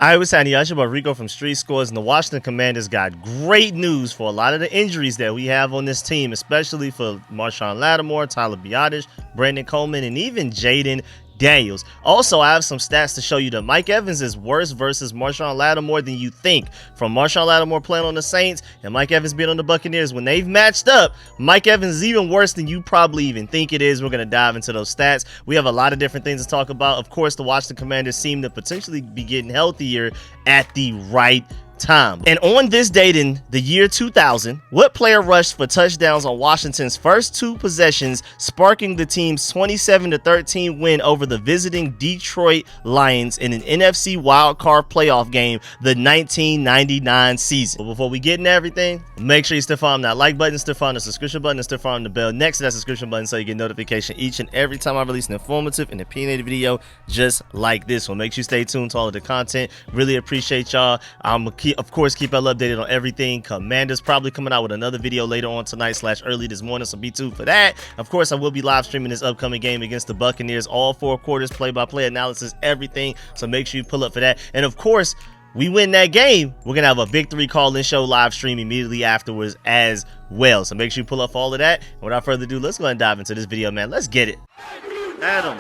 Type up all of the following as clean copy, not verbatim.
Hi, what's happening? Y'all? It's your boy Rico from StreetScores, and the Washington Commanders got great news for a lot of the injuries that we have on this team, especially for Marshon Lattimore, Tyler Biadasz, Brandon Coleman, and even Jaden Daniels. Also, I have some stats to show you that Mike Evans is worse versus Marshon Lattimore than you think. From Marshon Lattimore playing on the Saints and Mike Evans being on the Buccaneers, when they've matched up, Mike Evans is even worse than you probably even think it is. We're going to dive into those stats. We have a lot of different things to talk about. Of course, the Washington Commanders seem to potentially be getting healthier at the right time. And on this date in the year 2000, what player rushed for touchdowns on Washington's first two possessions, sparking the team's 27-13 win over the visiting Detroit Lions in an NFC wildcard playoff game, the 1999 season? But before we get into everything, make sure you still follow that like button, still follow the subscription button, and still follow the bell next to that subscription button so you get notification each and every time I release an informative and opinionated video just like this one. Make sure you stay tuned to all of the content. Really appreciate y'all. I'm gonna keep y'all updated on everything. Commanders probably coming out with another video later on tonight / early this morning, so be tuned for that. Of course, I will be live streaming this upcoming game against the Buccaneers, all 4 quarters, play-by-play analysis, everything, so make sure you pull up for that. And of course, we win that game, we're gonna have a victory call-in show live stream immediately afterwards as well, so make sure you pull up for all of that. And without further ado, let's go ahead and dive into this video, man. Let's get it. Adam.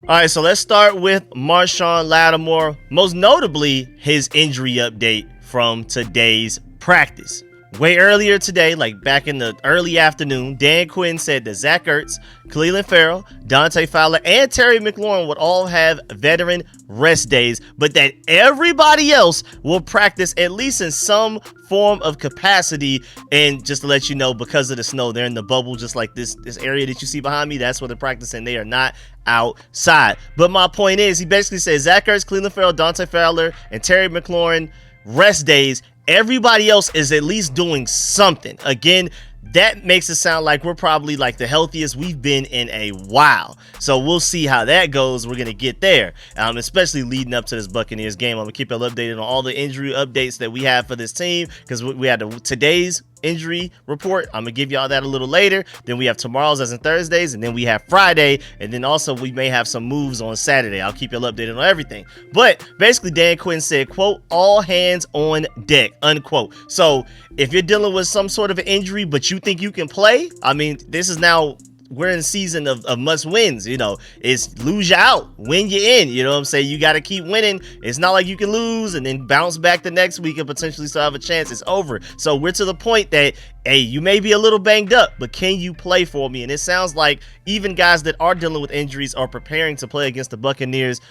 All right, so let's start with Marshon Lattimore, most notably his injury update from today's practice. Way earlier today, like back in the early afternoon, Dan Quinn said that Zach Ertz, Clelin Ferrell, Dante Fowler, and Terry McLaurin would all have veteran rest days, but that everybody else will practice at least in some form of capacity. And just to let you know, because of the snow, they're in the bubble, just like this area that you see behind me. That's where they're practicing. They are not outside. But my point is, he basically says Zach Ertz, Clelin Ferrell, Dante Fowler, and Terry McLaurin rest days. Everybody else is at least doing something. Again, that makes it sound like we're probably like the healthiest we've been in a while. So we'll see how that goes. We're going to get there, especially leading up to this Buccaneers game. I'm going to keep you updated on all the injury updates that we have for this team, because we had today's injury report. I'm going to give y'all that a little later. Then we have tomorrow's, as in Thursdays, and then we have Friday, and then also we may have some moves on Saturday. I'll keep you updated on everything. But basically, Dan Quinn said, quote, "all hands on deck," unquote. So if you're dealing with some sort of an injury, but you think you can play, I mean, this is now, we're in a season of must wins. You know, it's lose you out, win you in. You know what I'm saying? You got to keep winning. It's not like you can lose and then bounce back the next week and potentially still have a chance. It's over. So we're to the point that, hey, you may be a little banged up, but can you play for me? And it sounds like even guys that are dealing with injuries are preparing to play against the Buccaneers,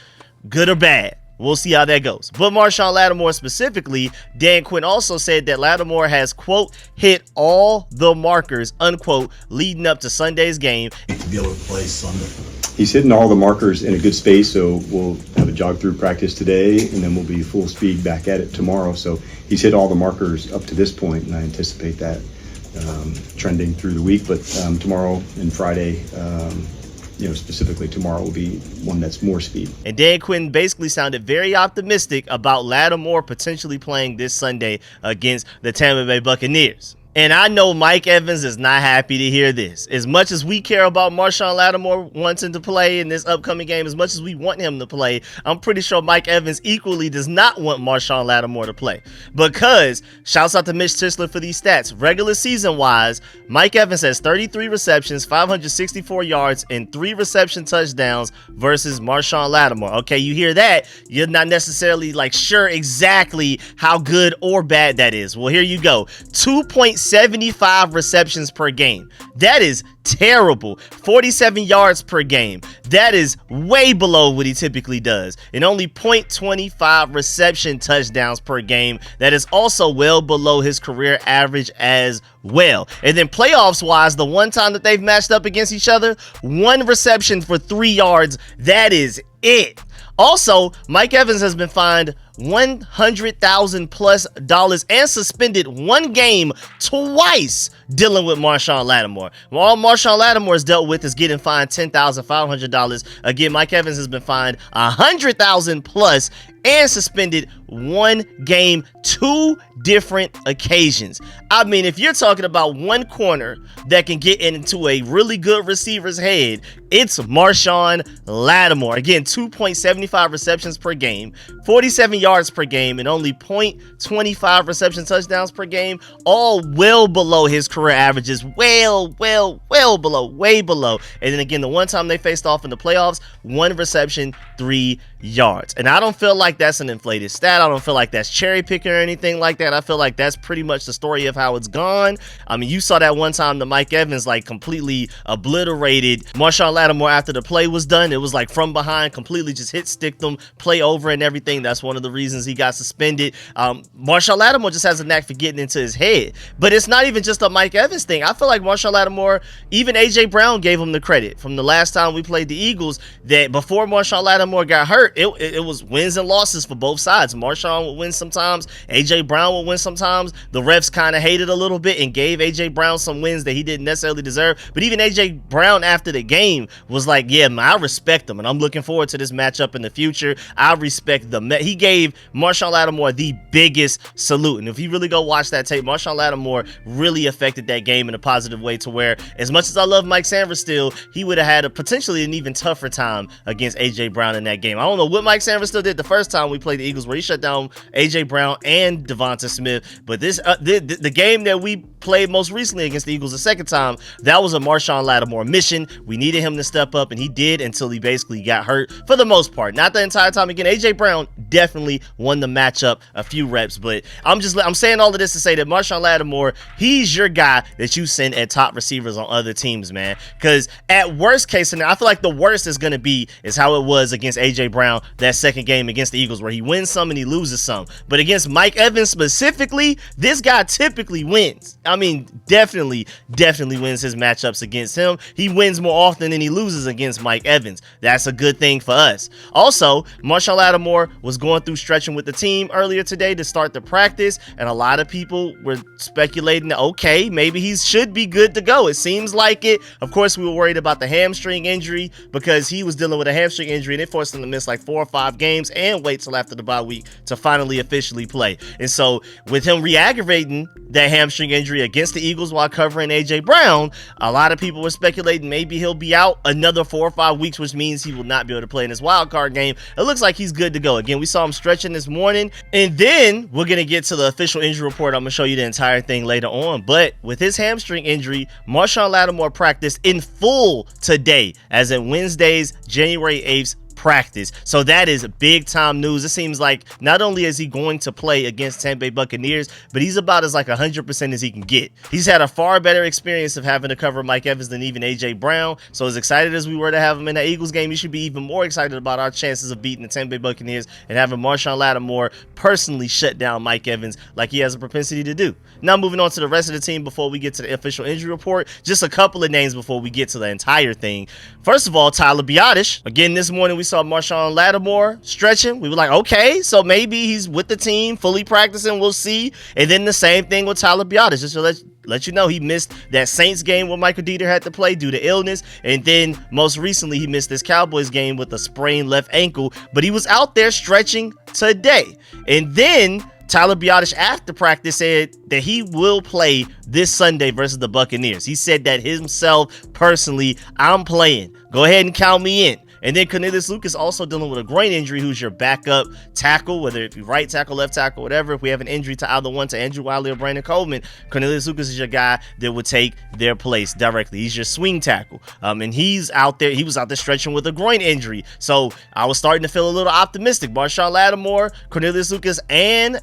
good or bad. We'll see how that goes. But Marshon Lattimore specifically, Dan Quinn also said that Lattimore has, quote, "hit all the markers," unquote, leading up to Sunday's game. To be able to play Sunday. He's hitting all the markers in a good space, so we'll have a jog through practice today, and then we'll be full speed back at it tomorrow. So he's hit all the markers up to this point, and I anticipate that trending through the week. But tomorrow and Friday, specifically tomorrow, will be one that's more speed. And Dan Quinn basically sounded very optimistic about Lattimore potentially playing this Sunday against the Tampa Bay Buccaneers. And I know Mike Evans is not happy to hear this. As much as we care about Marshon Lattimore wanting to play in this upcoming game, as much as we want him to play, I'm pretty sure Mike Evans equally does not want Marshon Lattimore to play. Because, shouts out to Mitch Tisler for these stats, regular season-wise, Mike Evans has 33 receptions, 564 yards, and 3 reception touchdowns versus Marshon Lattimore. Okay, you hear that, you're not necessarily like sure exactly how good or bad that is. Well, here you go. 2.75 receptions per game. That is terrible. 47 yards per game. That is way below what he typically does. And only 0.25 reception touchdowns per game. That is also well below his career average as well. And then playoffs wise, the one time that they've matched up against each other, 1 reception for 3 yards. That is it. Also, Mike Evans has been fined $100,000+ and suspended 1 game twice dealing with Marshon Lattimore. All Marshon Lattimore has dealt with is getting fined $10,500. Again, Mike Evans has been fined $100,000+ and suspended 1 game, 2 different occasions. I mean, if you're talking about one corner that can get into a really good receiver's head, it's Marshon Lattimore. Again, 2.75 receptions per game, 47 yards per game, and only 0.25 reception touchdowns per game, all well below his career averages, well below, way below. And then again, the one time they faced off in the playoffs, 1 reception, 3 yards. And I don't feel like that's an inflated stat. I don't feel like that's cherry picking or anything like that. I feel like that's pretty much the story of how it's gone. I mean, you saw that one time the Mike Evans like completely obliterated Marshon Lattimore after the play was done. It was like from behind, completely just sticked them, play over and everything. That's one of the reasons he got suspended. Marshon Lattimore just has a knack for getting into his head. But it's not even just a Mike Evans thing. I feel like Marshon Lattimore, even AJ Brown gave him the credit from the last time we played the Eagles, that before Marshon Lattimore got hurt, it was wins and losses for both sides. Marshon would win sometimes, AJ Brown would win sometimes. The refs kind of hated a little bit and gave AJ Brown some wins that he didn't necessarily deserve. But even AJ Brown after the game was like, yeah, man, I respect him and I'm looking forward to this matchup in the future. I respect he gave Marshon Lattimore the biggest salute. And if you really go watch that tape, Marshon Lattimore really affected that game in a positive way, to where, as much as I love Mike Sanders still, he would have had potentially an even tougher time against AJ Brown in that game. I don't know what Mike Sanders still did the first time we played the Eagles, where he shut down AJ Brown and Devonta Smith. But this the game that we played most recently against the Eagles the second time, that was a Marshon Lattimore mission. We needed him to step up, and he did, until he basically got hurt for the most part. Not the entire time. Again, AJ Brown definitely won the matchup a few reps, but I'm saying all of this to say that Marshon Lattimore, he's your guy that you send at top receivers on other teams, man. Because at worst case scenario, I feel like the worst is going to be is how it was against AJ Brown that second game against the Eagles, where he wins some and he loses some. But against Mike Evans specifically, this guy typically wins. I mean, definitely wins his matchups against him. He wins more often than he loses against Mike Evans. That's a good thing for us. Also, Marshon Lattimore was going through stretching with the team earlier today to start the practice, and a lot of people were speculating that, okay, maybe he should be good to go. It seems like it. Of course, we were worried about the hamstring injury, because he was dealing with a hamstring injury, and it forced him to miss like 4 or 5 games and wait till after the bye week to finally officially play. And so with him re-aggravating that hamstring injury against the Eagles while covering AJ Brown, a lot of people were speculating maybe he'll be out another 4 or 5 weeks, which means he will not be able to play in his wild card game. It looks like he's good to go. Again, we saw him stretching this morning, and then we're going to get to the official injury report. I'm going to show you the entire thing later on. But with his hamstring injury, Marshon Lattimore practiced in full today, as in Wednesday's January 8th practice. So that is big time news. It seems like not only is he going to play against Tampa Bay Buccaneers, but he's about as like 100% as he can get. He's had a far better experience of having to cover Mike Evans than even AJ Brown. So as excited as we were to have him in the Eagles game, you should be even more excited about our chances of beating the Tampa Bay Buccaneers and having Marshon Lattimore personally shut down Mike Evans like he has a propensity to do. Now moving on to the rest of the team before we get to the official injury report, just a couple of names before we get to the entire thing. First of all, Tyler Biadasz. Again, this morning we saw Marshon Lattimore stretching. We were like, okay, so maybe he's with the team, fully practicing. We'll see. And then the same thing with Tyler Biadasz. Just to let you know, he missed that Saints game where Michael Dieter had to play due to illness. And then most recently, he missed this Cowboys game with a sprained left ankle. But he was out there stretching today. And then Tyler Biadasz after practice said that he will play this Sunday versus the Buccaneers. He said that himself personally, I'm playing. Go ahead and count me in. And then Cornelius Lucas also dealing with a groin injury, who's your backup tackle, whether it be right tackle, left tackle, whatever. If we have an injury to either one, to Andrew Wiley or Brandon Coleman, Cornelius Lucas is your guy that would take their place directly. He's your swing tackle. And he's out there. He was out there stretching with a groin injury. So I was starting to feel a little optimistic. Marshon Lattimore, Cornelius Lucas, and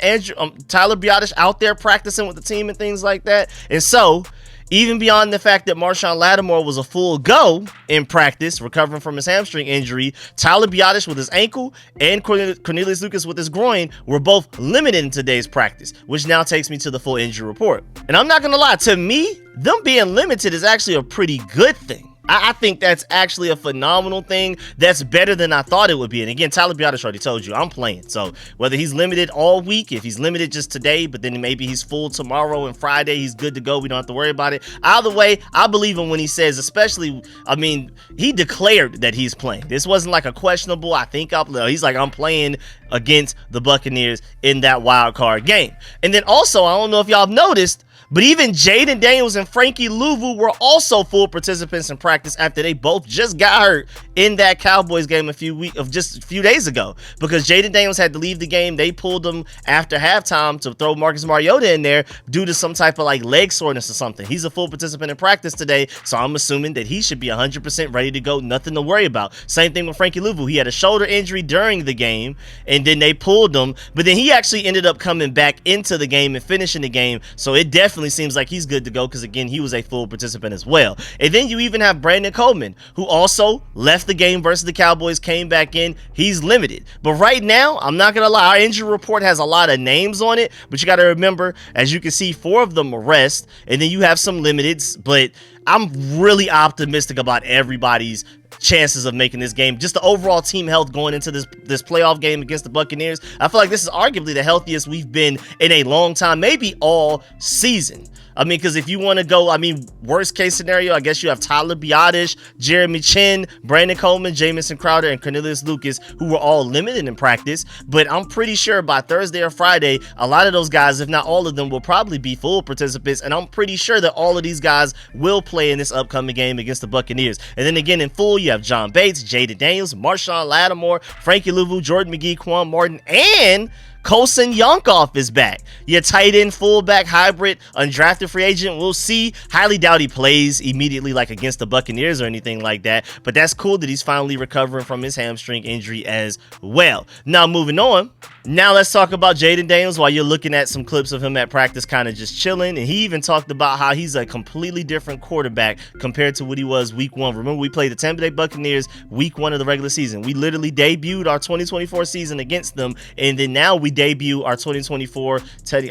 Tyler Biadasz out there practicing with the team and things like that. And so, even beyond the fact that Marshon Lattimore was a full go in practice, recovering from his hamstring injury, Tyler Biadasz with his ankle and Cornelius Lucas with his groin were both limited in today's practice, which now takes me to the full injury report. And I'm not going to lie, to me, them being limited is actually a pretty good thing. I think that's actually a phenomenal thing. That's better than I thought it would be. And again, Tyler Biadasz already told you, I'm playing. So whether he's limited all week, if he's limited just today, but then maybe he's full tomorrow and Friday, he's good to go. We don't have to worry about it. Either way, I believe him when he says, especially, I mean, he declared that he's playing. This wasn't like a questionable, I think I'll play. He's like, I'm playing against the Buccaneers in that wild card game. And then also, I don't know if y'all have noticed, but even Jaden Daniels and Frankie Louvu were also full participants in practice after they both just got hurt in that Cowboys game just a few days ago. Because Jaden Daniels had to leave the game. They pulled him after halftime to throw Marcus Mariota in there due to some type of like leg soreness or something. He's a full participant in practice today, so I'm assuming that he should be 100% ready to go. Nothing to worry about. Same thing with Frankie Louvu. He had a shoulder injury during the game, and then they pulled him. But then he actually ended up coming back into the game and finishing the game. So it definitely seems like he's good to go because, again, he was a full participant as well. And then you even have Brandon Coleman, who also left the game versus the Cowboys, came back in. He's limited. But right now, I'm not going to lie, our injury report has a lot of names on it, but you got to remember, as you can see, 4 of them are rest, and then you have some limiteds, but I'm really optimistic about everybody's chances of making this game. Just the overall team health going into this playoff game against the Buccaneers. I feel like this is arguably the healthiest we've been in a long time, maybe all season. I mean, because if you want to go, I mean, worst case scenario, I guess you have Tyler Biadasz, Jeremy Chin, Brandon Coleman, Jamison Crowder, and Cornelius Lucas, who were all limited in practice. But I'm pretty sure by Thursday or Friday, a lot of those guys, if not all of them, will probably be full participants. And I'm pretty sure that all of these guys will play in this upcoming game against the Buccaneers. And then again, in full, you have John Bates, Jaden Daniels, Marshon Lattimore, Frankie Louvu, Jordan McGee, Quan Martin, and Colson Yonkoff is back. Your tight end, fullback, hybrid, undrafted free agent. We'll see. Highly doubt he plays immediately like against the Buccaneers or anything like that. But that's cool that he's finally recovering from his hamstring injury as well. Now, moving on. Now let's talk about Jaden Daniels while you're looking at some clips of him at practice kind of just chilling. And he even talked about how he's a completely different quarterback compared to what he was week 1. Remember, we played the Tampa Bay Buccaneers week 1 of the regular season. We literally debuted our 2024 season against them. And then now we debut our 2024,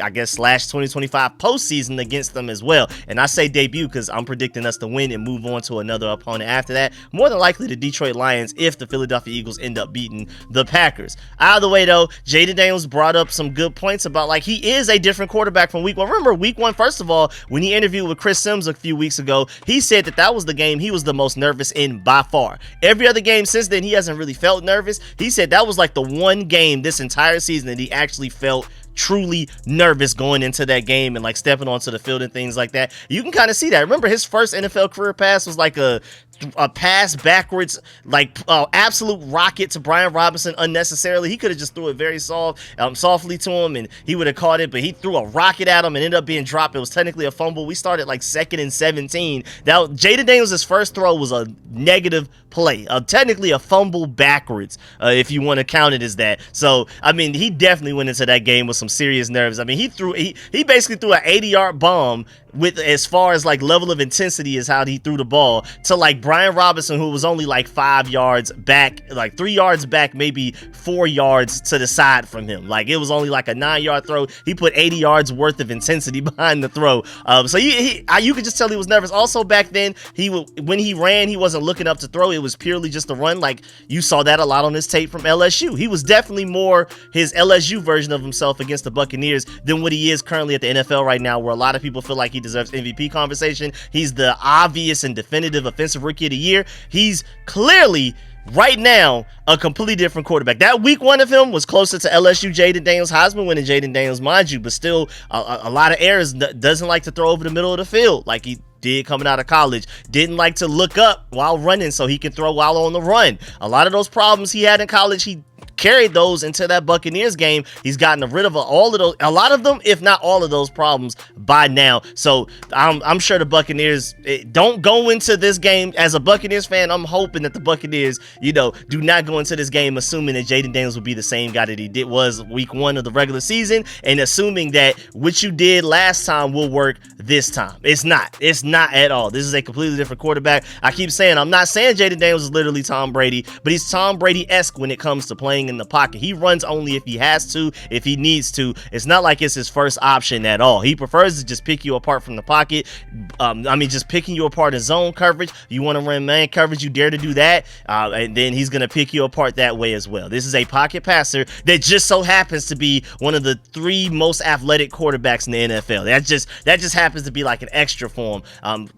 I guess, /2025 postseason against them as well. And I say debut because I'm predicting us to win and move on to another opponent after that. More than likely the Detroit Lions if the Philadelphia Eagles end up beating the Packers. Either way, though, Jaden Daniels brought up some good points about like he is a different quarterback from week 1. Remember, week 1, first of all, when he interviewed with Chris Sims a few weeks ago, he said that was the game he was the most nervous in by far. Every other game since then, he hasn't really felt nervous. He said that was like the one game this entire season that he actually felt truly nervous going into that game and like stepping onto the field and things like that. You can kind of see that. Remember, his first NFL career pass was like a pass backwards, like absolute rocket to Brian Robinson unnecessarily. He could have just threw it very softly to him and he would have caught it, but he threw a rocket at him and ended up being dropped. It was technically a fumble. We started like 2nd and 17. Now, Jaden Daniels' first throw was a negative play, technically a fumble backwards, if you want to count it as that. So, I mean, he definitely went into that game with some serious nerves. I mean, he basically threw an 80-yard bomb with as far as like level of intensity as how he threw the ball to like Brian Robinson, who was only like 5 yards back, like 3 yards back, maybe 4 yards to the side from him. Like it was only like a 9-yard throw. He put 80 yards worth of intensity behind the throw. So you could just tell he was nervous. Also back then, when he ran, he wasn't looking up to throw. It was purely just a run. Like you saw that a lot on his tape from LSU. He was definitely more his LSU version of himself against the Buccaneers than what he is currently at the NFL right now, where a lot of people feel like he deserves MVP conversation. He's the obvious and definitive offensive rookie of the year. He's clearly right now a completely different quarterback. That week 1 of him was closer to LSU Jaden Daniels, Heisman winning Jaden Daniels, mind you, but still a lot of errors. Doesn't like to throw over the middle of the field like he did coming out of college. Didn't like to look up while running so he can throw while on the run. A lot of those problems he had in college, he carried those into that Buccaneers game. He's gotten rid of a lot of them, if not all of those problems by now. So I'm sure the Buccaneers don't go into this game. As a Buccaneers fan, I'm hoping that the Buccaneers, do not go into this game assuming that Jaden Daniels will be the same guy that he was week 1 of the regular season, and assuming that what you did last time will work this time. It's not at all. This is a completely different quarterback. I keep saying, I'm not saying Jaden Daniels is literally Tom Brady, but he's Tom Brady-esque when it comes to playing running in the pocket. He runs only if he has to, if he needs to. It's not like it's his first option at all. He prefers to just pick you apart from the pocket. Just picking you apart in zone coverage. You want to run man coverage, you dare to do that, and then he's going to pick you apart that way as well. This is a pocket passer that just so happens to be one of the 3 most athletic quarterbacks in the NFL. That just happens to be like an extra for him.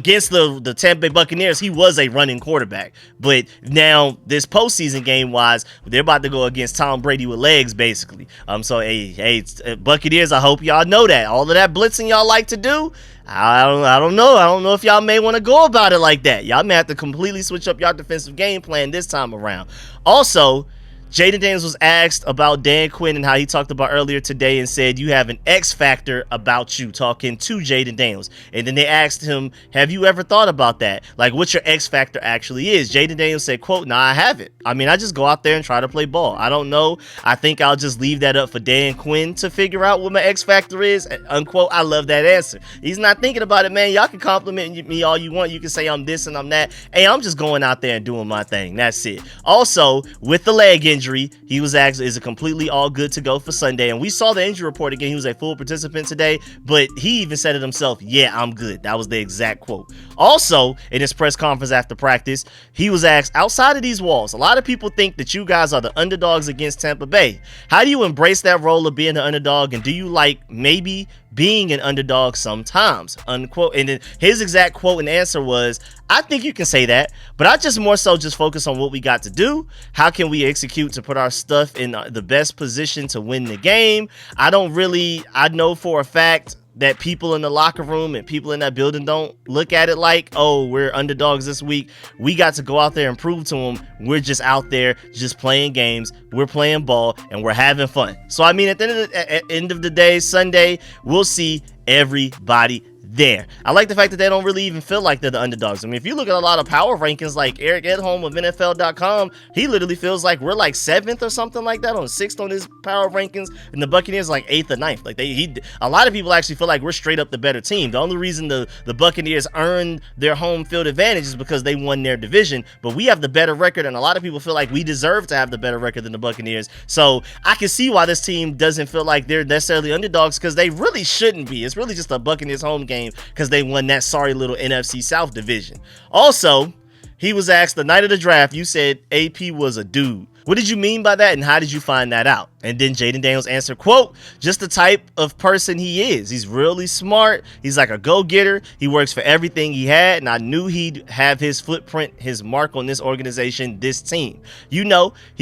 Against the Tampa Bay Buccaneers, he was a running quarterback, but now this postseason game wise, they're about to go against Tom Brady with legs, basically. Hey, Buccaneers, I hope y'all know that all of that blitzing y'all like to do, I don't know if y'all may want to go about it like that. Y'all may have to completely switch up y'all defensive game plan this time around. Also, Jaden Daniels was asked about Dan Quinn and how he talked about earlier today and said, you have an X factor about you, talking to Jaden Daniels. And then they asked him, have you ever thought about that? Like, what your X factor actually is? Jaden Daniels said, quote, nah, I haven't. I just go out there and try to play ball. I don't know. I think I'll just leave that up for Dan Quinn to figure out what my X factor is, unquote. I love that answer. He's not thinking about it, man. Y'all can compliment me all you want. You can say I'm this and I'm that. Hey, I'm just going out there and doing my thing. That's it. Also, with the leg injury, he was asked, is it completely all good to go for Sunday? And we saw the injury report again. He was a full participant today, but he even said it himself. Yeah, I'm good. That was the exact quote. Also, in his press conference after practice, he was asked, outside of these walls, a lot of people think that you guys are the underdogs against Tampa Bay. How do you embrace that role of being the underdog? And do you like maybe being an underdog sometimes, unquote? And then his exact quote and answer was, I think you can say that, but I just more so just focus on what we got to do. How can we execute to put our stuff in the best position to win the game? I know for a fact that people in the locker room and people in that building don't look at it like, oh, we're underdogs this week. We got to go out there and prove to them we're just out there just playing games. We're playing ball and we're having fun. So, at the end of the day, Sunday, we'll see everybody there. I like the fact that they don't really even feel like they're the underdogs. If you look at a lot of power rankings like Eric Edholm of NFL.com, he literally feels like we're like 7th or something like that, on 6th on his power rankings, and the Buccaneers like 8th or 9th. Like a lot of people actually feel like we're straight up the better team. The only reason the Buccaneers earned their home field advantage is because they won their division, but we have the better record, and a lot of people feel like we deserve to have the better record than the Buccaneers. So I can see why this team doesn't feel like they're necessarily underdogs, because they really shouldn't be. It's really just a Buccaneers home game because they won that sorry little NFC South division. Also, he was asked the night of the draft, you said AP was a dude. What did you mean by that, and how did you find that out? And then Jaden Daniels answered, quote, just the type of person he is. He's really smart. He's like a go-getter. He works for everything he had, and I knew he'd have his footprint, his mark on this organization, this team. He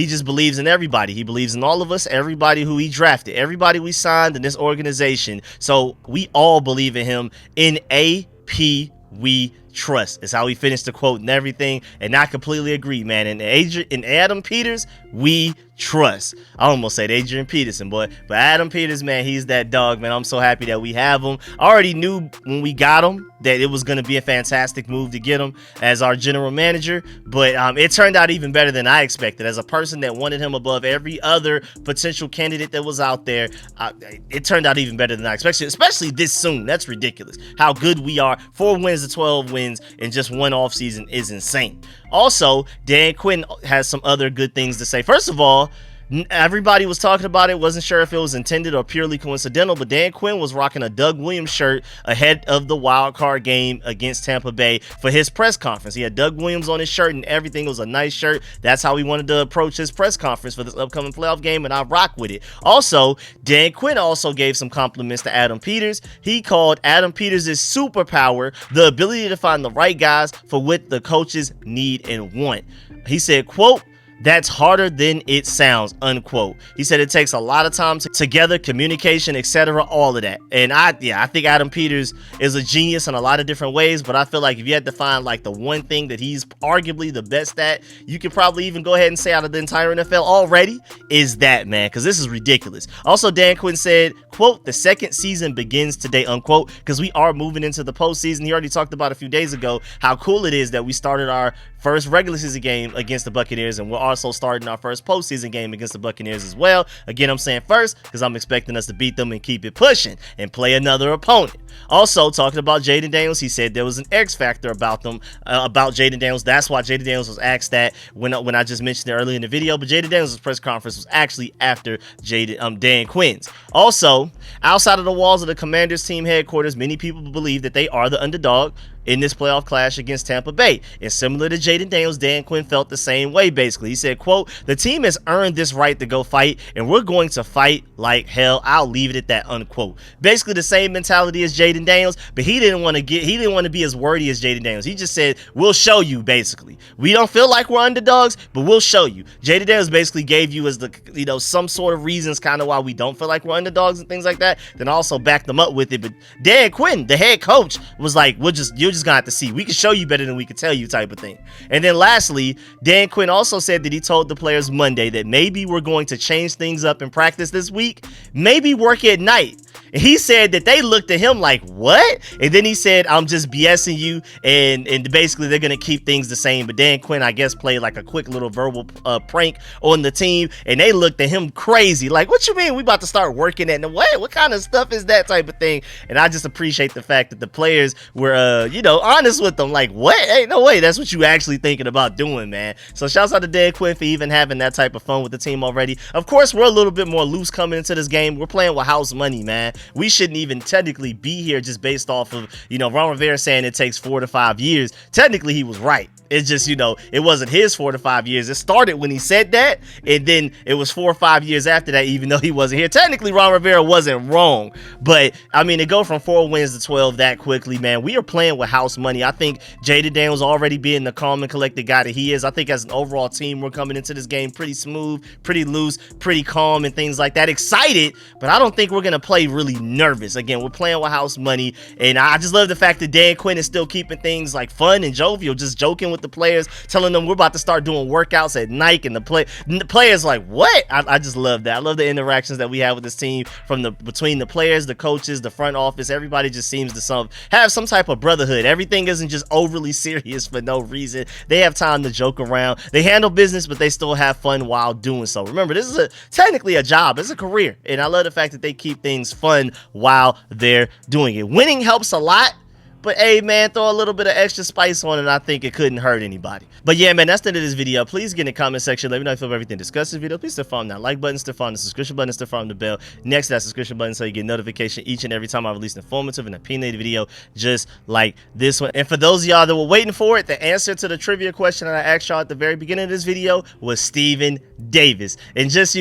just believes in everybody. He believes in all of us, everybody who he drafted, everybody we signed in this organization. So we all believe in him. In AP, we trust. Is how he finished the quote and everything, and I completely agree, man. In Adam Peters, we trust. I almost said Adrian Peterson, boy, but Adam Peters, man, he's that dog, man. I'm so happy that we have him. I already knew when we got him that it was going to be a fantastic move to get him as our general manager, but it turned out even better than I expected. As a person that wanted him above every other potential candidate that was out there, it turned out even better than I expected, especially this soon. That's ridiculous. How good we are. 4 wins to 12 wins in just one offseason is insane. Also, Dan Quinn has some other good things to say. First of all, everybody was talking about it, wasn't sure if it was intended or purely coincidental, but Dan Quinn was rocking a Doug Williams shirt ahead of the wild card game against Tampa Bay for his press conference. He had Doug Williams on his shirt and everything. It was a nice shirt. That's how he wanted to approach his press conference for this upcoming playoff game, and I rock with it. Also, Dan Quinn also gave some compliments to Adam Peters. He called Adam Peters' superpower the ability to find the right guys for what the coaches need and want. He said, quote, that's harder than it sounds, unquote. He said it takes a lot of time together, communication, etc., all of that. And I think Adam Peters is a genius in a lot of different ways, but I feel like if you had to find like the one thing that he's arguably the best at, you could probably even go ahead and say out of the entire NFL already, is that, man, because this is ridiculous. Also, Dan Quinn said, quote, the second season begins today, unquote, because we are moving into the postseason. He already talked about a few days ago how cool it is that we started our first regular season game against the Buccaneers, and we're also starting our first postseason game against the Buccaneers as well. Again, I'm saying first because I'm expecting us to beat them and keep it pushing and play another opponent. Also, talking about Jaden Daniels, he said there was an X factor about them, about Jaden Daniels. That's why Jaden Daniels was asked that when I just mentioned it earlier in the video. But Jaden Daniels' press conference was actually after Dan Quinn's. Also, outside of the walls of the Commanders team headquarters, many people believe that they are the underdog in this playoff clash against Tampa Bay. And similar to Jaden Daniels, Dan Quinn felt the same way, basically. He said, quote, "The team has earned this right to go fight, and we're going to fight like hell. I'll leave it at that," unquote. Basically the same mentality as Jaden Daniels, but he didn't want to be as wordy as Jaden Daniels. He just said, "We'll show you," basically. We don't feel like we're underdogs, but we'll show you. Jaden Daniels basically gave you as the, some sort of reasons kind of why we don't feel like we're underdogs and things like that, then also back them up with it. But Dan Quinn, the head coach, was like, you're just gonna have to see. We can show you better than we can tell you, type of thing. And then lastly, Dan Quinn also said that he told the players Monday that maybe we're going to change things up in practice this week, maybe work at night. And he said that they looked at him like, what? And then he said, "I'm just BSing you," and basically they're going to keep things the same. But Dan Quinn, I guess, played like a quick little verbal prank on the team, and they looked at him crazy. Like, what you mean we about to start working at? And what kind of stuff is that, type of thing? And I just appreciate the fact that the players were, honest with them. Like, what? Hey, no way. That's what you actually thinking about doing, man. So shouts out to Dan Quinn for even having that type of fun with the team already. Of course, we're a little bit more loose coming into this game. We're playing with house money, man. We shouldn't even technically be here just based off of, Ron Rivera saying it takes 4 to 5 years. Technically, he was right. It's just, it wasn't his 4 to 5 years. It started when he said that, and then it was 4 or 5 years after that, even though he wasn't here. Technically, Ron Rivera wasn't wrong, but, to go from 4 wins to 12 that quickly, man, we are playing with house money. I think Jaden Daniels already being the calm and collected guy that he is. I think as an overall team, we're coming into this game pretty smooth, pretty loose, pretty calm, and things like that. Excited, but I don't think we're going to play really nervous. Again, we're playing with house money, and I just love the fact that Dan Quinn is still keeping things like fun and jovial, just joking with the players, telling them we're about to start doing workouts at night, and the players like, what? I just love that. I love the interactions that we have with this team between the players, the coaches, the front office. Everybody just seems to have some type of brotherhood. Everything isn't just overly serious for no reason. They have time to joke around. They handle business, but they still have fun while doing so. Remember, this is technically a job. It's a career, and I love the fact that they keep things fun while they're doing it. Winning helps a lot, but hey, man, throw a little bit of extra spice on it, and I think it couldn't hurt anybody. But yeah, man, that's the end of this video. Please get in the comment section. Let me know if you feel everything discussed in this video. Please still follow that like button, still follow the subscription button, still follow the bell next to that subscription button so you get notification each and every time I release an informative and opinionated video just like this one. And for those of y'all that were waiting for it, the answer to the trivia question that I asked y'all at the very beginning of this video was Stephen Davis. And just,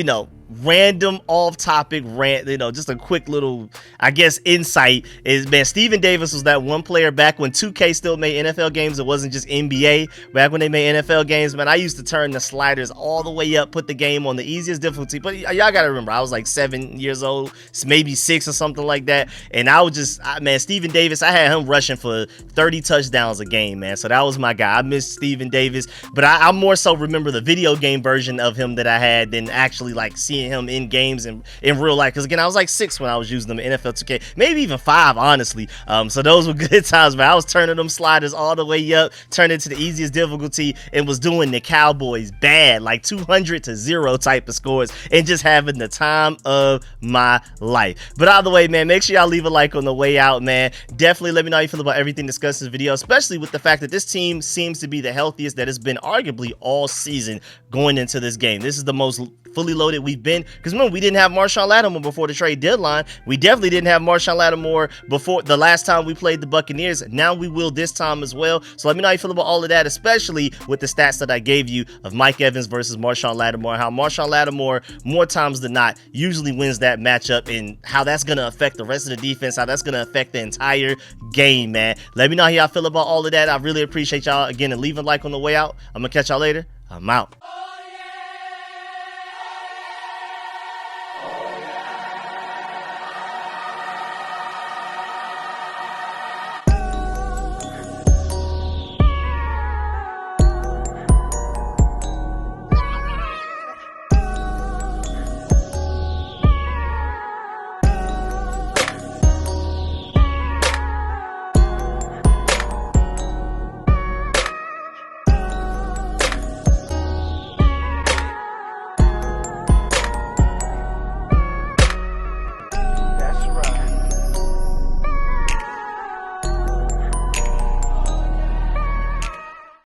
random off-topic rant, just a quick little, I guess, insight is, man, Stephen Davis was that one player back when 2K still made NFL games. It wasn't just NBA. Back when they made NFL games, man, I used to turn the sliders all the way up, put the game on the easiest difficulty. But y'all gotta remember, I was like 7 years old, maybe 6 or something like that, and I would just, man, Stephen Davis, I had him rushing for 30 touchdowns a game, man. So that was my guy. I miss Stephen Davis, but I more so remember the video game version of him that I had than actually like seeing him in games and in real life, because again, I was like 6 when I was using them in NFL 2K, maybe even 5, honestly. So those were good times, man. I was turning them sliders all the way up, turning it to the easiest difficulty, and was doing the Cowboys bad, like 200-0 type of scores, and just having the time of my life. But either way, man, make sure y'all leave a like on the way out, man. Definitely let me know how you feel about everything discussed in this video, especially with the fact that this team seems to be the healthiest that it's been arguably all season going into this game. This is the most fully loaded we've been, because remember, we didn't have Marshon Lattimore before the trade deadline. We definitely didn't have Marshon Lattimore before the last time we played the Buccaneers. Now we will this time as well. So let me know how you feel about all of that, especially with the stats that I gave you of Mike Evans versus Marshon Lattimore, how Marshon Lattimore more times than not usually wins that matchup, and how that's going to affect the rest of the defense, how that's going to affect the entire game, man. Let me know how y'all feel about all of that. I really appreciate y'all again, and leave a like on the way out. I'm gonna catch y'all later. I'm out.